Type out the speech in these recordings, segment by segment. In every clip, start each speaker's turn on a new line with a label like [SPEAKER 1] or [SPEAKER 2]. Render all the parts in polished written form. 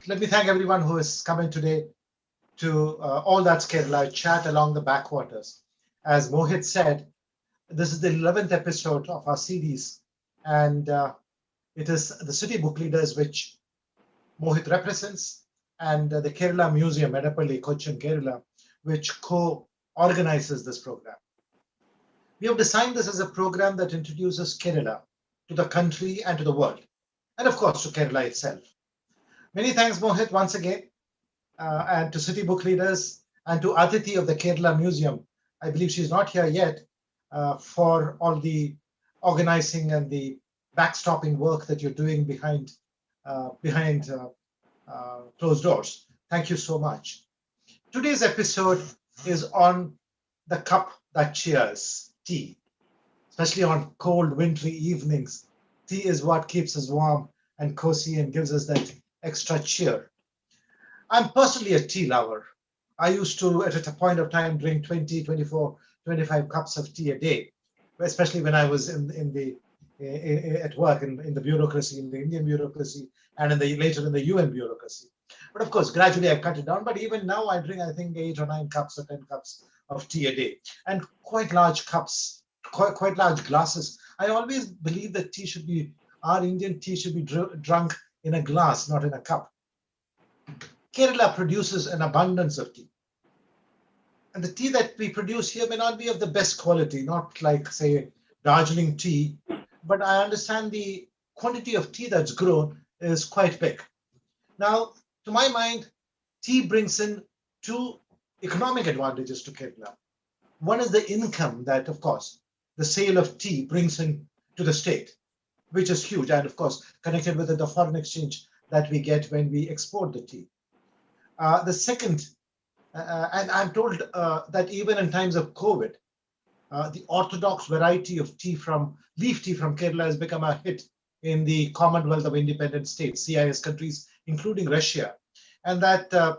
[SPEAKER 1] let me thank everyone who is coming today to All That's Kerala chat along the backwaters. As Mohit said, this is the 11th episode of our series, and it is the city book leaders which Mohit represents, and the Kerala Museum, Edapalli, Cochin, Kerala, which co-organizes this program. We have designed this as a program that introduces Kerala to the country and to the world, and of course to Kerala itself. Many thanks, Mohit, once again, and to city book leaders and to Aditi of the Kerala Museum. I believe she's not here yet for all the organizing and the backstopping work that you're doing behind closed doors. Thank you so much. Today's episode is on the cup that cheers, tea. Especially on cold, wintry evenings, tea is what keeps us warm and cozy and gives us that extra cheer. I'm personally a tea lover. I used to, at a point of time, drink 20, 24, 25 cups of tea a day, especially when I was at work in the bureaucracy, in the Indian bureaucracy, and later in the UN bureaucracy. But of course, gradually I've cut it down. But even now, I drink, I think, 8 or 9 cups or 10 cups of tea a day, and quite large cups, quite large glasses. I always believe that our Indian tea should be drunk in a glass, not in a cup. Kerala produces an abundance of tea. And the tea that we produce here may not be of the best quality, not like, say, Darjeeling tea, but I understand the quantity of tea that's grown is quite big. Now, to my mind, tea brings in 2 economic advantages to Kerala. One is the income that, of course, the sale of tea brings in to the state, which is huge, and of course, connected with the foreign exchange that we get when we export the tea. The second, and I'm told that even in times of COVID, the orthodox variety of leaf tea from Kerala has become a hit in the Commonwealth of Independent States, CIS countries, including Russia, and that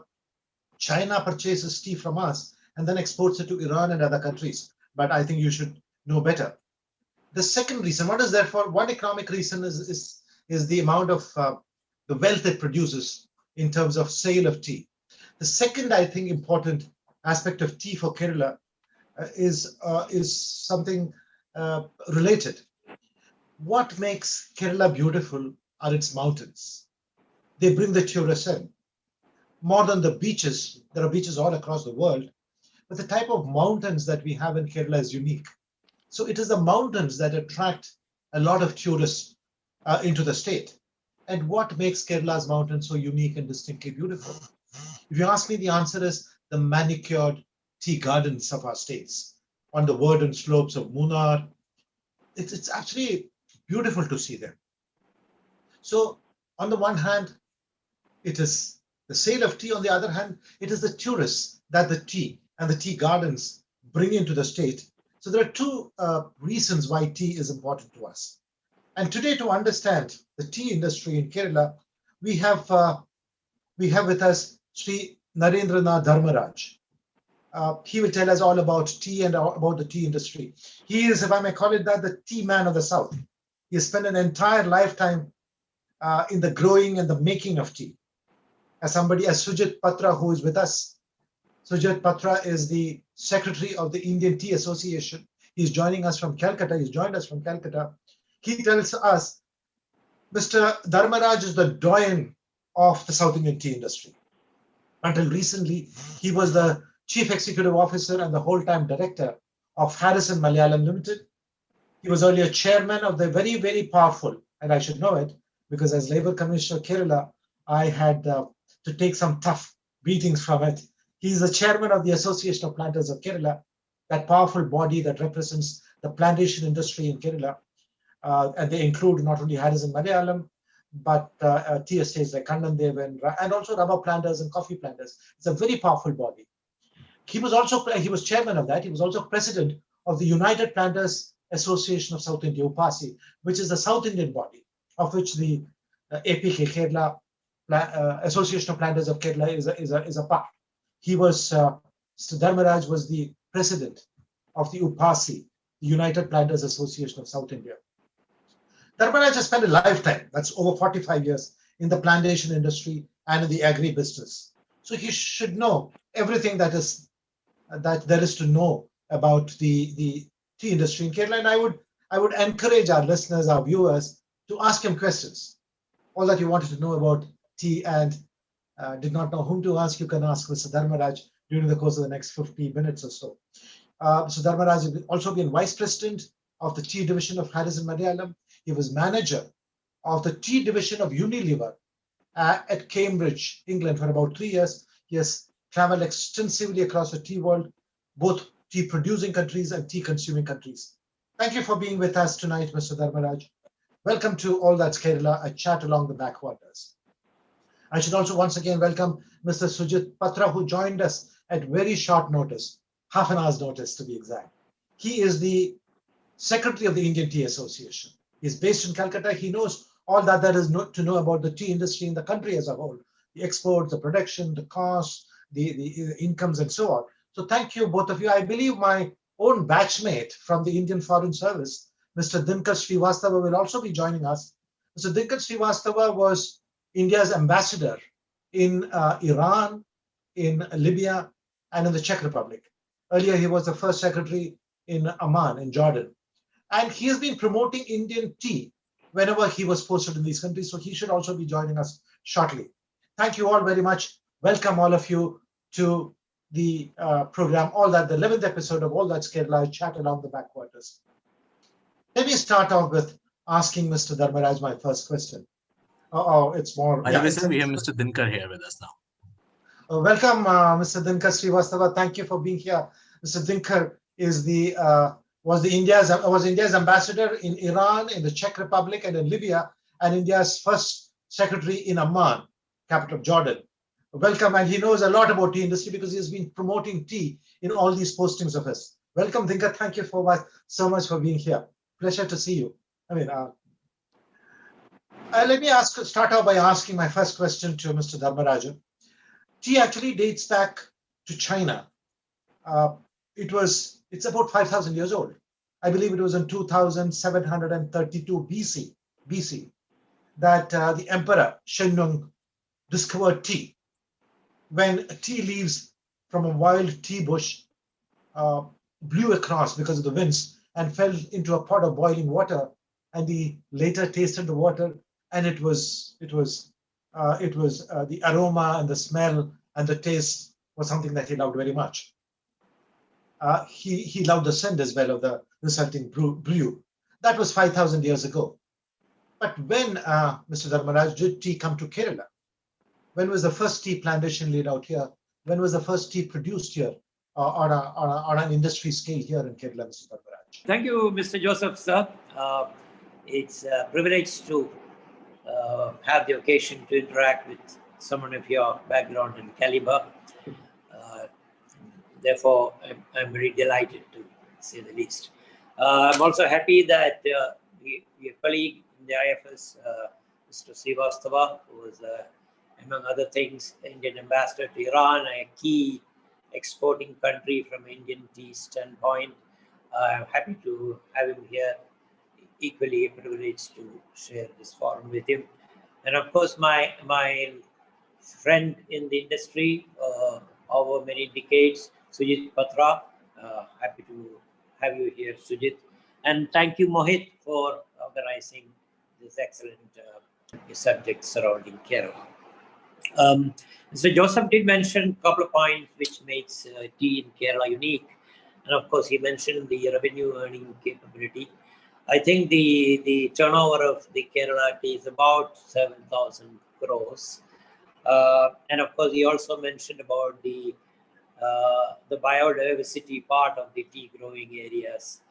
[SPEAKER 1] China purchases tea from us and then exports it to Iran and other countries. But I think you should know better. The second reason, one economic reason is the amount of the wealth it produces in terms of sale of tea. The second, I think, important aspect of tea for Kerala is something related. What makes Kerala beautiful are its mountains. They bring the tourists in. More than the beaches, there are beaches all across the world, but the type of mountains that we have in Kerala is unique. So it is the mountains that attract a lot of tourists into the state. And what makes Kerala's mountains so unique and distinctly beautiful? If you ask me, the answer is the manicured tea gardens of our states on the verdant slopes of Munnar. It's actually beautiful to see them. So on the one hand, it is the sale of tea. On the other hand, it is the tourists that the tea and the tea gardens bring into the state. So there are 2 reasons why tea is important to us. And today, to understand the tea industry in Kerala, we have with us Sri Narendranath Dharmaraj. He will tell us all about tea and about the tea industry. He is, if I may call it that, the tea man of the South. He has spent an entire lifetime in the growing and the making of tea. As Sujit Patra, who is with us. Sujit Patra is the secretary of the Indian Tea Association. He's joining us from Calcutta. He's joined us from Calcutta. He tells us, Mr. Dharmaraj is the doyen of the South Indian tea industry. Until recently, he was the chief executive officer and the whole-time director of Harrison Malayalam Limited. He was earlier chairman of the very, very powerful, and I should know it, because as Labour Commissioner Kerala, I had to take some tough beatings from it. He's the chairman of the Association of Planters of Kerala, that powerful body that represents the plantation industry in Kerala. And they include not only Harrison Malayalam, but tea estates like Kannandev and also rubber planters and coffee planters. It's a very powerful body. He was chairman of that. He was also president of the United Planters Association of South India, UPASI, which is the South Indian body, of which the APK Kerala Association of Planters of Kerala is a part. Mr. Dharmaraj was the president of the UPASI, the United Planters Association of South India. Dharmaraj has spent a lifetime, that's over 45 years, in the plantation industry, and in the agri-business. So he should know everything that there is to know about the tea industry in Kerala. And I would encourage our listeners, our viewers, to ask him questions. All that you wanted to know about tea and did not know whom to ask, you can ask Mr. Dharmaraj during the course of the next 50 minutes or so. Mr. Dharmaraj has also been Vice President of the Tea Division of Harrison Malayalam. He was manager of the Tea Division of Unilever at Cambridge, England for about 3 years. He has traveled extensively across the tea world, both tea producing countries and tea consuming countries. Thank you for being with us tonight, Mr. Dharmaraj. Welcome to All That's Kerala, a chat along the backwaters. I should also once again welcome Mr. Sujit Patra, who joined us at very short notice, half an hour's notice to be exact. He is the Secretary of the Indian Tea Association. He's based in Calcutta. He knows all that there is to know about the tea industry in the country as a whole, the exports, the production, the costs, the incomes, and so on. So thank you, both of you. I believe my own batchmate from the Indian Foreign Service, Mr. Dinkar Srivastava, will also be joining us. Mr. Dinkar Srivastava was India's ambassador in Iran, in Libya, and in the Czech Republic. Earlier, he was the first secretary in Amman, in Jordan. And he has been promoting Indian tea whenever he was posted in these countries. So he should also be joining us shortly. Thank you all very much. Welcome all of you to the program, the 11th episode of All That's Kerala, Chat Along the Backwaters. Let me start off with asking Mr. Dharmaraj my first question. It's more.
[SPEAKER 2] We have Mr. Dinkar here with us now.
[SPEAKER 1] Welcome, Mr. Dinkar Srivastava. Thank you for being here. Mr. Dinkar is was India's ambassador in Iran, in the Czech Republic, and in Libya, and India's first secretary in Amman, capital of Jordan. Welcome, and he knows a lot about tea industry because he has been promoting tea in all these postings of his. Welcome, Dinkar. Thank you so much for being here. Pleasure to see you. Let me start out by asking my first question to Mr. Dharmaraj. Tea actually dates back to China. It's about 5,000 years old. I believe it was in 2732 BC that the Emperor Shennong discovered tea. When tea leaves from a wild tea bush blew across because of the winds and fell into a pot of boiling water, and he later tasted the water, and it was the aroma and the smell and the taste was something that he loved very much. He loved the scent as well of the resulting brew. That was 5,000 years ago. But when, Mr. Dharmaraj, did tea come to Kerala? When was the first tea plantation laid out here? When was the first tea produced here on an industry scale here in Kerala, Mr. Dharmaraj?
[SPEAKER 3] Thank you, Mr. Joseph, sir. It's a privilege to have the occasion to interact with someone of your background and caliber. Therefore, I'm very delighted to say the least. I'm also happy that your colleague in the IFS, Mr. Srivastava, who was, among other things, Indian ambassador to Iran, a key exporting country from Indian tea standpoint. I'm happy to have him here. Equally a privilege to share this forum with him. And of course, my friend in the industry over many decades, Sujit Patra. Happy to have you here, Sujit. And thank you, Mohit, for organizing this excellent subject surrounding Kerala. So Joseph did mention a couple of points which makes tea in Kerala unique. And of course, he mentioned the revenue earning capability. I think the turnover of the Kerala tea is about 7,000 crores. And of course, he also mentioned about the biodiversity part of the tea growing areas.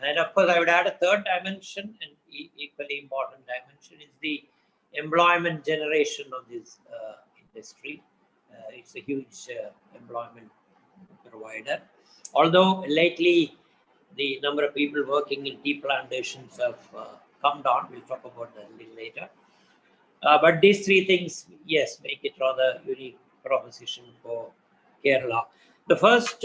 [SPEAKER 3] And of course, I would add a third dimension, and equally important dimension, is the employment generation of this industry. It's a huge employment provider. Although lately, the number of people working in tea plantations have come down. We'll talk about that a little later. But these three things, yes, make it rather unique proposition for Kerala. The first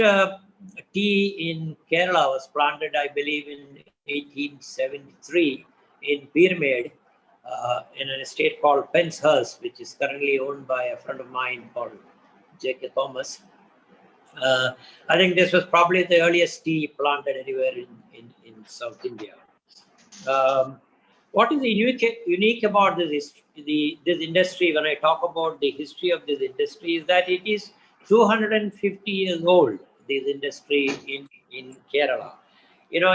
[SPEAKER 3] tea in Kerala was planted, I believe, in 1873 in Pyramid, in an estate called Penshurst, which is currently owned by a friend of mine called J.K. Thomas. I think this was probably the earliest tea planted anywhere in South India. What is unique about this industry, when I talk about the history of this industry, is that it is 250 years old, this industry in Kerala. You know,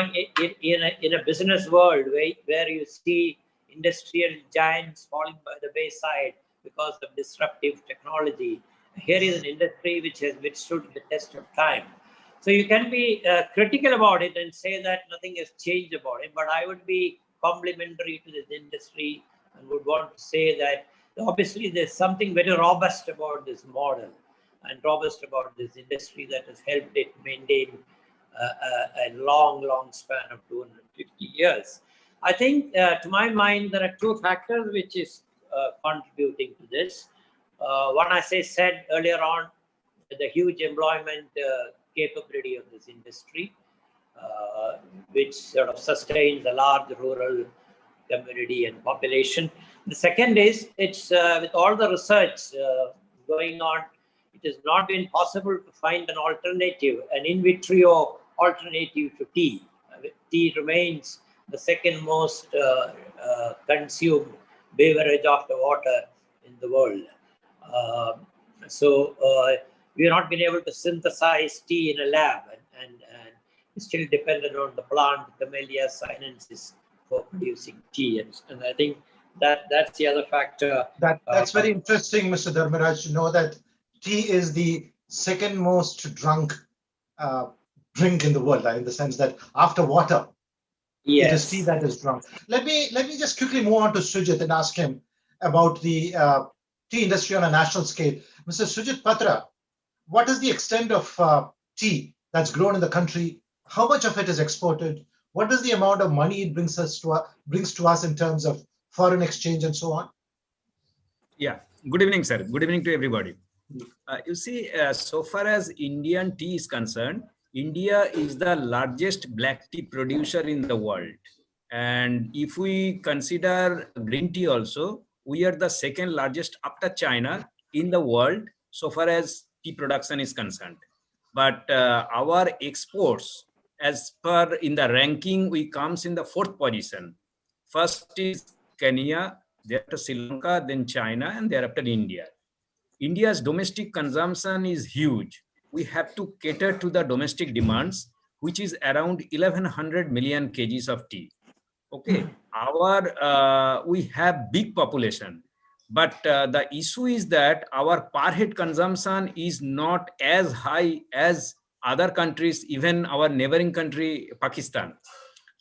[SPEAKER 3] in a business world where you see industrial giants falling by the wayside because of disruptive technology, here is an industry which has withstood the test of time. So you can be critical about it and say that nothing has changed about it, but I would be complimentary to this industry and would want to say that obviously there's something very robust about this model and robust about this industry that has helped it maintain a long span of 250 years. I think, to my mind, there are two factors which is contributing to this. One, as I said earlier on, the huge employment capability of this industry, which sort of sustains a large rural community and population. The second is, it's with all the research going on, it has not been possible to find an alternative, an in vitro alternative to tea. Tea remains the second most consumed beverage after water in the world. So we have not been able to synthesize tea in a lab, and still dependent on the plant Camellia sinensis for producing tea. And I think that's the other factor.
[SPEAKER 1] That's very interesting, Mr. Dharmaraj, to know that tea is the second most drunk drink in the world, in the sense that after water, it is tea that is drunk. Let me just quickly move on to Sujit and ask him about the tea industry on a national scale. Mr. Sujit Patra, what is the extent of tea that's grown in the country? How much of it is exported? What is the amount of money it brings to us in terms of foreign exchange and so on?
[SPEAKER 4] Yeah. Good evening, sir. Good evening to everybody. You see, so far as Indian tea is concerned, India is the largest black tea producer in the world. And if we consider green tea also, we are the second largest after China in the world so far as tea production is concerned. But our exports, as per in the ranking, we comes in the 4th position. First is Kenya, thereafter Sri Lanka, then China, and thereafter India. India's domestic consumption is huge. We have to cater to the domestic demands, which is around 1100 million kgs of tea. Okay, we have big population, but the issue is that our per head consumption is not as high as other countries, even our neighboring country, Pakistan.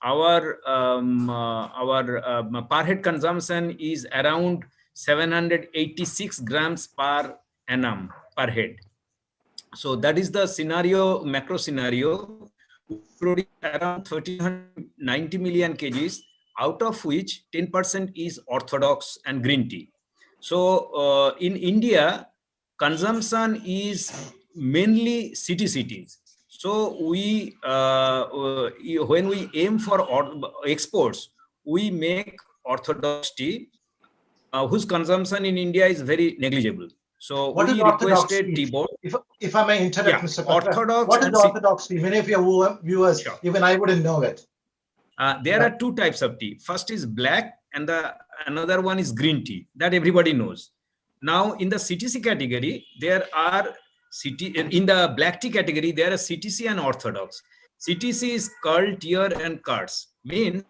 [SPEAKER 4] Our per head consumption is around 786 grams per annum per head. So that is the scenario, macro scenario. We produce around 1,390 million kgs, out of which 10% is orthodox and green tea. So in India, consumption is mainly cities. So we, when we aim for exports, we make orthodox tea, whose consumption in India is very negligible. So
[SPEAKER 1] what
[SPEAKER 4] we requested tea board.
[SPEAKER 1] If I may interrupt, Mr. Patra,
[SPEAKER 4] orthodox.
[SPEAKER 1] What is orthodox tea? Many of your viewers,
[SPEAKER 4] sure,
[SPEAKER 1] even I wouldn't know it.
[SPEAKER 4] There are two types of tea. First is black, and another one is green tea. That everybody knows. Now, in the CTC category, there are in the black tea category, there are CTC and orthodox. CTC is curled, tear, and cuts. Means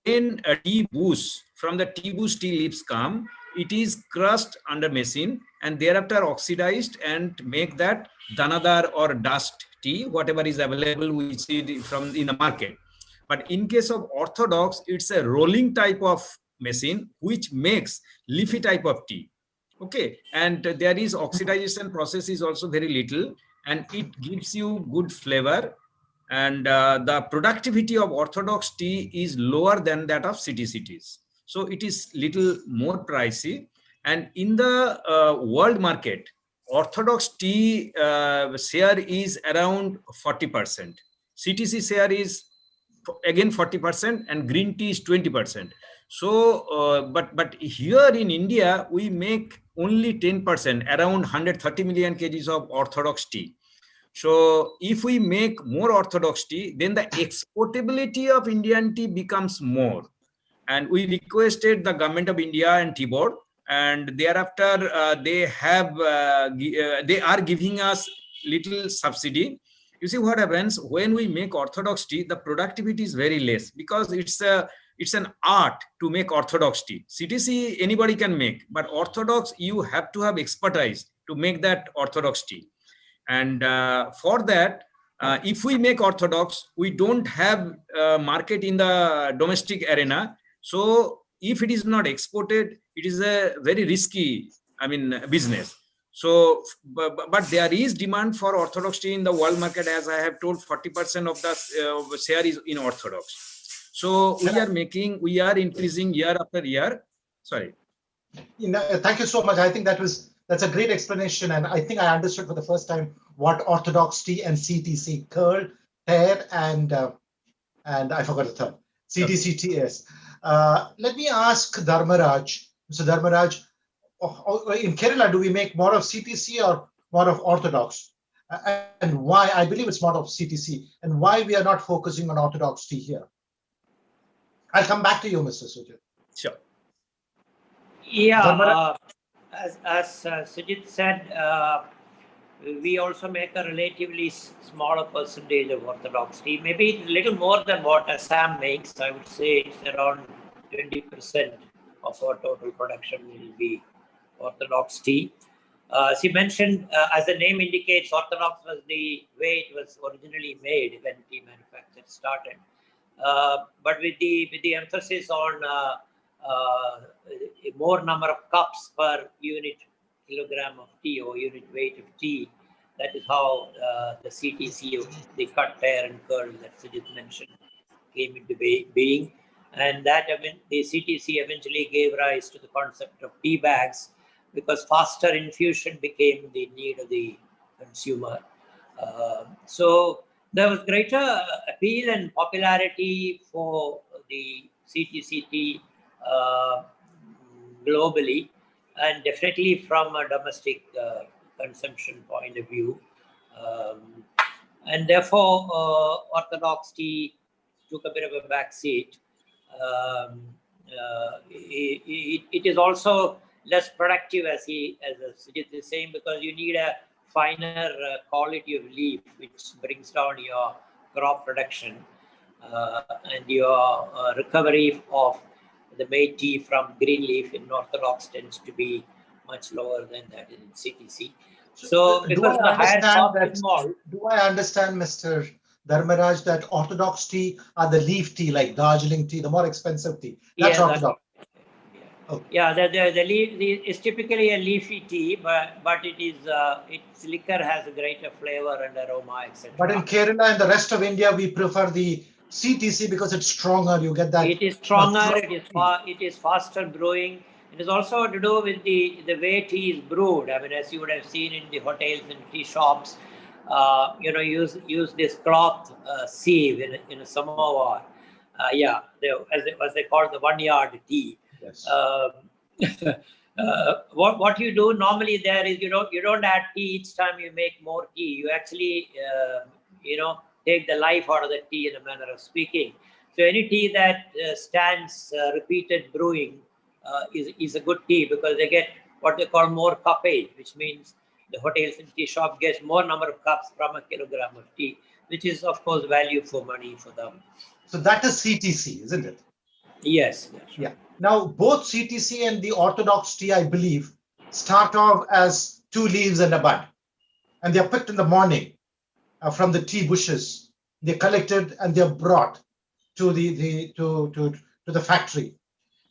[SPEAKER 4] when a tea bush, from the tea bush tea leaves come, it is crushed under machine and thereafter oxidized and make that danadar or dust tea, whatever is available, we see it from in the market. But in case of orthodox, it's a rolling type of machine which makes leafy type of tea. Okay, and there is oxidization process is also very little, and it gives you good flavor. And the productivity of orthodox tea is lower than that of CTCTs. So it is little more pricey. And in the world market, orthodox tea share is around 40%. CTC share is again 40%, and green tea is 20%. So, but here in India, we make only 10%, around 130 million kgs of orthodox tea. So if we make more orthodox tea, then the exportability of Indian tea becomes more. And we requested the government of India and tea board, and thereafter they are giving us little subsidy. You see what happens when we make orthodox tea, the productivity is very less, because it's an art to make orthodox tea. CTC anybody can make, but orthodox you have to have expertise to make that orthodox tea. And for that, if we make orthodox, we don't have market in the domestic arena. So if it is not exported, it is a very risky, business. So, but there is demand for orthodox tea in the world market. As I have told, 40% of the share is in orthodox. So we are increasing year after year. Sorry.
[SPEAKER 1] Thank you so much. I think that's a great explanation, and I think I understood for the first time what orthodox tea and CTC, curd, pear, and I forgot the third, CTCT is. Let me ask Dharmaraj, Mr. Dharmaraj, in Kerala, do we make more of CTC or more of orthodox? And why? I believe it's more of CTC, and why we are not focusing on orthodox tea here? I'll come back to you, Mr. Sujit.
[SPEAKER 4] Sure.
[SPEAKER 3] Yeah, as Sujit said, we also make a relatively smaller percentage of orthodox tea, maybe a little more than what Assam makes. I would say it's around 20% of our total production will be orthodox tea. As you mentioned, as the name indicates, orthodox was the way it was originally made when tea manufacture started. But with the emphasis on a more number of cups per unit kilogram of tea or unit weight of tea, that is how the CTC, the cut, pear, and curd that Sujit mentioned, came into being. And that the CTC eventually gave rise to the concept of tea bags, because faster infusion became the need of the consumer. So there was greater appeal and popularity for the CTC tea globally, and definitely from a domestic consumption point of view. And therefore, orthodox tea took a bit of a backseat. It is also less productive, as Sujit is saying, because you need a finer quality of leaf, which brings down your crop production, and your recovery of the made tea from green leaf in orthodox tends to be much lower than that in CTC. So because of the higher cost involved.
[SPEAKER 1] Do I understand, Mr. Dharmaraj, that orthodox tea are the leaf tea, like Darjeeling tea, the more expensive tea? That's orthodox.
[SPEAKER 3] Yeah, the leaf is typically a leafy tea, but its liquor has a greater flavor and aroma, etc.
[SPEAKER 1] But in Kerala and the rest of India, we prefer the CTC because it's stronger. You get that.
[SPEAKER 3] It is stronger. It is faster brewing. It is also to do with the way tea is brewed. I mean, as you would have seen in the hotels and tea shops, use this cloth sieve in a samovar. As they call the 1 yard tea.
[SPEAKER 1] Yes.
[SPEAKER 3] What you do normally there is you don't add tea each time you make more tea. You actually take the life out of the tea, in a manner of speaking. So any tea that stands repeated brewing is a good tea, because they get what they call more cuppage, which means the hotels and tea shop gets more number of cups from a kilogram of tea, which is of course value for money for them.
[SPEAKER 1] So that is CTC, isn't it?
[SPEAKER 3] Yes. That's right.
[SPEAKER 1] Yeah. Now, both CTC and the orthodox tea, I believe, start off as 2 leaves and a bud, and they are picked in the morning from the tea bushes. They're collected and they're brought to the factory.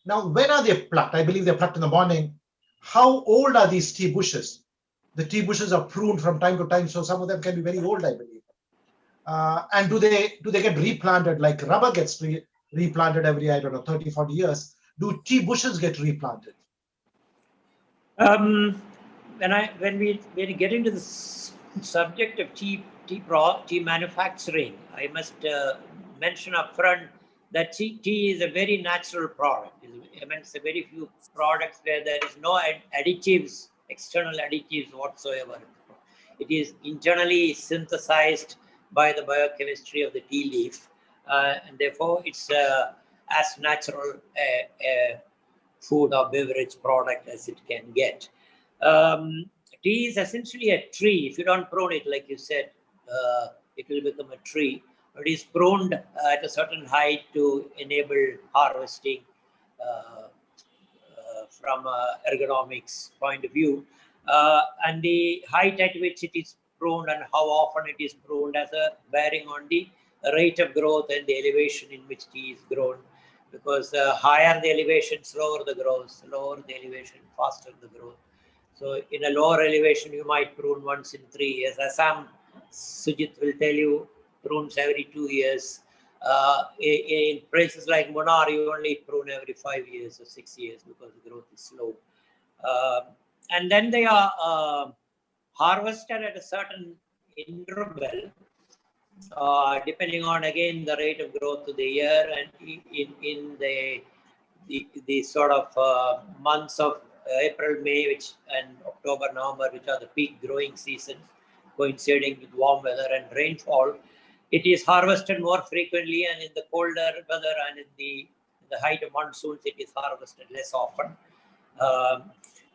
[SPEAKER 1] Now, when are they plucked? I believe they're plucked in the morning. How old are these tea bushes? The tea bushes are pruned from time to time, so some of them can be very old, I believe. And do they get replanted like rubber gets replanted every, 30, 40 years? Do tea bushes get replanted?
[SPEAKER 3] When we get into the subject of tea tea manufacturing, I must mention upfront that tea is a very natural product. Amongst the very few products where there is no additives, external additives whatsoever. It is internally synthesized by the biochemistry of the tea leaf, and therefore it's as natural a food or beverage product as it can get. Tea is essentially a tree. If you don't prune it, like you said, it will become a tree. It is pruned at a certain height to enable harvesting from ergonomics point of view. And the height at which it is pruned and how often it is pruned has a bearing on the rate of growth and the elevation in which tea is grown. Because higher the elevation, slower the growth, lower the elevation, faster the growth. So in a lower elevation, you might prune once in 3 years. Assam, Sujit will tell you, prunes every 2 years. In places like Munnar, you only prune every 5 years or 6 years because the growth is slow. And then they are harvested at a certain interval, depending on, again, the rate of growth of the year and in the sort of months of April, May, and October, November, which are the peak growing seasons, coinciding with warm weather and rainfall. It is harvested more frequently, and in the colder weather and in the height of monsoons, it is harvested less often.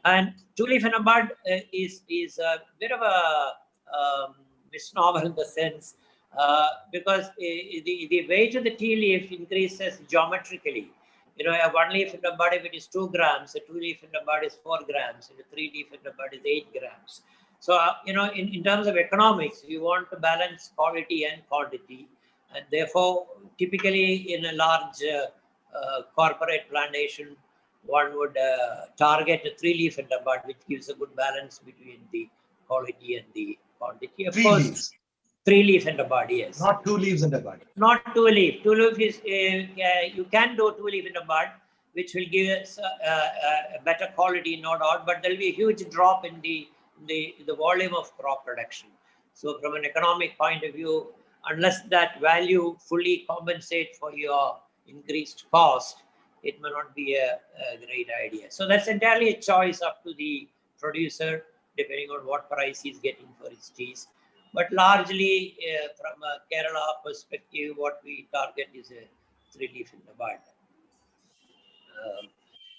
[SPEAKER 3] And two-leaf in a bud is a bit of a misnomer in the sense because the weight of the tea leaf increases geometrically. You know, a one-leaf in a bud, if it is 2 grams, a two-leaf in a bud is 4 grams, and a 3-leaf in a bud is 8 grams. So, you know, in terms of economics, you want to balance quality and quantity. And therefore, typically in a large corporate plantation, one would target a 3-leaf in a bud, which gives a good balance between the quality and the quantity. Of course, 3-leaf in a bud, yes.
[SPEAKER 1] Not 2 leaves in a bud.
[SPEAKER 3] Not 2-leaf. 2-leaf is, you can do 2-leaf in a bud, which will give us a better quality, no doubt, but there will be a huge drop in the volume of crop production. So from an economic point of view, unless that value fully compensates for your increased cost, it may not be a great idea. So that's entirely a choice up to the producer, depending on what price he's getting for his teas. But largely, from a Kerala perspective, what we target is a 3-leaf in the bud.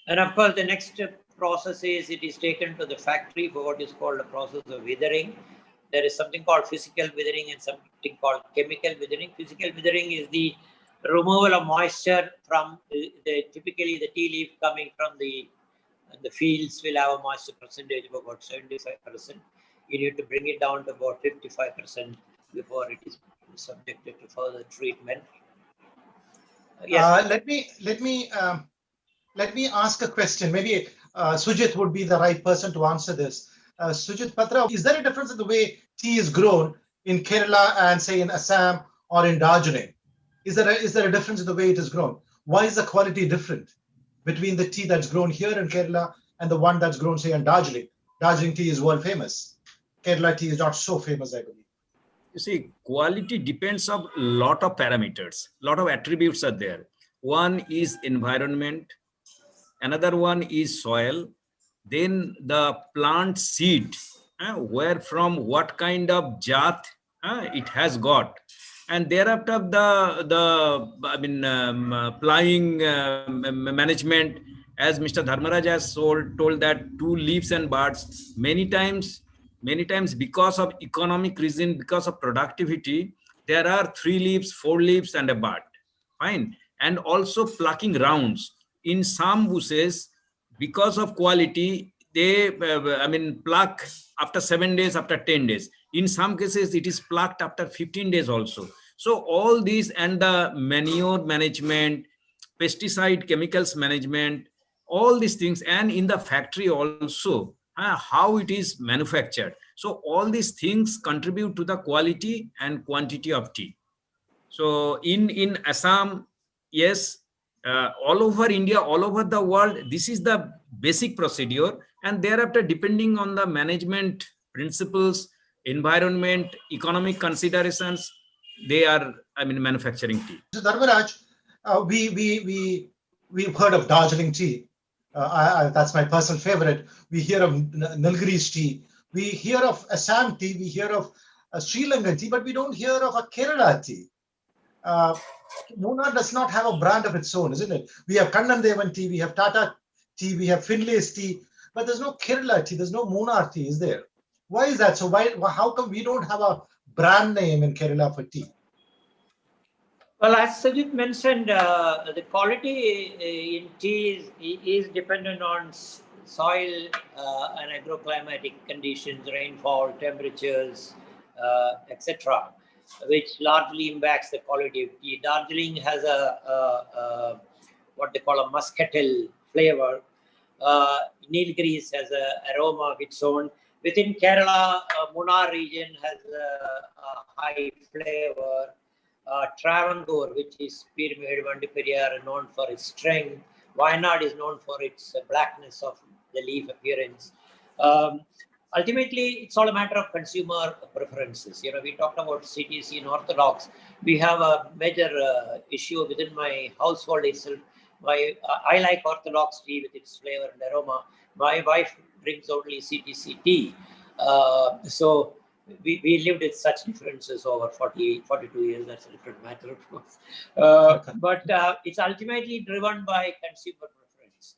[SPEAKER 3] And of course, the next process is it is taken to the factory for what is called a process of withering. There is something called physical withering and something called chemical withering. Physical withering is the removal of moisture from typically the tea leaf coming from the fields will have a moisture percentage of about 75%. You need to bring it down to about 55% before it is subjected to further treatment.
[SPEAKER 1] Yes. Let me ask a question. Maybe Sujit would be the right person to answer this. Sujit Patra, is there a difference in the way tea is grown in Kerala and say in Assam or in Darjeeling? Is there a difference in the way it is grown? Why is the quality different between the tea that's grown here in Kerala and the one that's grown, say, in Darjeeling? Darjeeling tea is world famous. Kerala tea is not so famous, I believe.
[SPEAKER 4] You see, quality depends on a lot of parameters, a lot of attributes are there. One is environment, another one is soil, then the plant seed, where from what kind of jat it has got, and thereafter plying management, as Mr. Dharmaraj has told that 2 leaves and buds, many times because of economic reason, because of productivity, there are 3 leaves, 4 leaves and a bud. Fine. And also plucking rounds. In some bushes, because of quality, they pluck after 7 days, after 10 days. In some cases, it is plucked after 15 days also. So all these and the manure management, pesticide chemicals management, all these things, and in the factory also, how it is manufactured. So all these things contribute to the quality and quantity of tea. So in Assam, yes, all over India, all over the world, this is the basic procedure. And thereafter, depending on the management principles, environment, economic considerations, they are, manufacturing tea.
[SPEAKER 1] So Dharmaraj, we've heard of Darjeeling tea. That's my personal favorite. We hear of Nilgiris tea. We hear of Assam tea. We hear of Sri Lankan tea, but we don't hear of a Kerala tea. Munnar does not have a brand of its own, isn't it? We have Kannan Devan tea, we have Tata tea, we have Finlay's tea, but there's no Kerala tea, there's no Munnar tea, is there? Why is that? So how come we don't have a brand name in Kerala for tea?
[SPEAKER 3] Well, as Sajid mentioned, the quality in tea is dependent on soil and agroclimatic conditions, rainfall, temperatures, etc., which largely impacts the quality of tea. Darjeeling has a what they call a muscatel flavor. Nilgiris has an aroma of its own. Within Kerala, Munnar region has a high flavor. Travancore, which is Pyramid, Vandiperiyar, are known for its strength. Wayanad is known for its blackness of the leaf appearance. Ultimately, it's all a matter of consumer preferences. We talked about CTC and Orthodox. We have a major issue within my household itself. I like Orthodox tea with its flavor and aroma. My wife drinks only CTC tea. So we lived with such differences over 42 years. That's a different matter, of course. But it's ultimately driven by consumer preference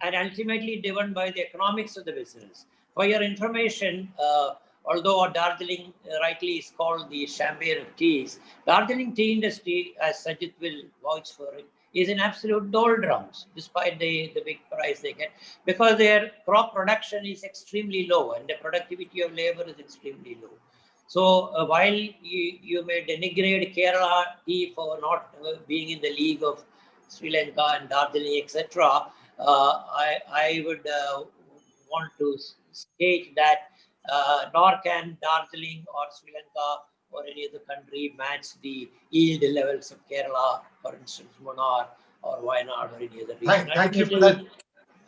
[SPEAKER 3] and ultimately driven by the economics of the business. For your information, although Darjeeling rightly is called the champagne of teas, Darjeeling tea industry, as Sajid will vouch for it, is in absolute doldrums, despite the big price they get, because their crop production is extremely low and the productivity of labor is extremely low. So while you may denigrate Kerala tea for not being in the league of Sri Lanka and Darjeeling, etc., I would want to state that nor can Darjeeling or Sri Lanka or any other country match the yield levels of Kerala, for instance, Munnar or Wayanad or any other region.
[SPEAKER 1] Thank you for that.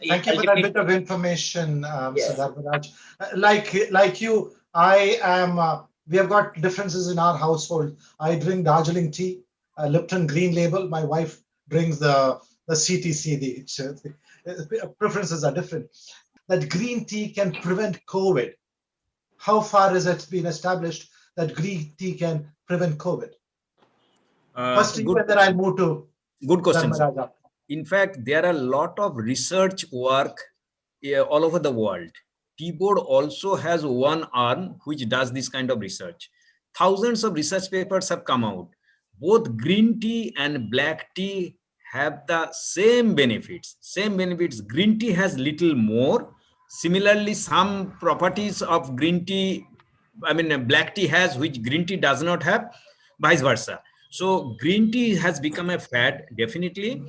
[SPEAKER 1] Thank you for that bit of information, Mr. Dharmaraj. Like you, we have got differences in our household. I drink Darjeeling tea, Lipton Green Label. My wife drinks the CTC. The preferences are different. That green tea can prevent COVID. How far has it been established that green tea can prevent COVID? First, and then I'll move to
[SPEAKER 4] good question. In fact, there are a lot of research work all over the world. Tea Board also has one arm which does this kind of research. Thousands of research papers have come out. Both green tea and black tea have the same benefits. Green tea has little more. Similarly, some properties of green tea, black tea has, which green tea does not have, vice versa. So green tea has become a fad, definitely.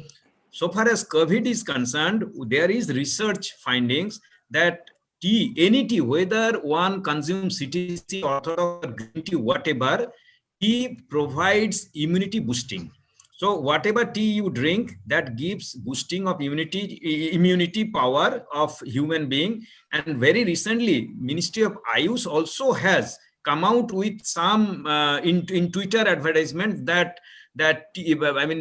[SPEAKER 4] So far as COVID is concerned, there is research findings that tea, any tea, whether one consumes CTC, orthodox, green tea, whatever, tea provides immunity boosting. So whatever tea you drink, that gives boosting of immunity power of human being. And very recently, Ministry of Ayush also has come out with some in Twitter advertisement that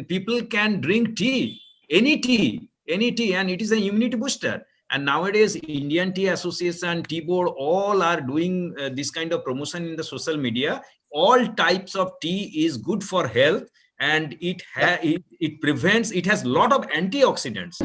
[SPEAKER 4] people can drink tea, any tea, and it is an immunity booster. And nowadays, Indian Tea Association, Tea Board, all are doing this kind of promotion in the social media. All types of tea is good for health, and it prevents. It has a lot of antioxidants.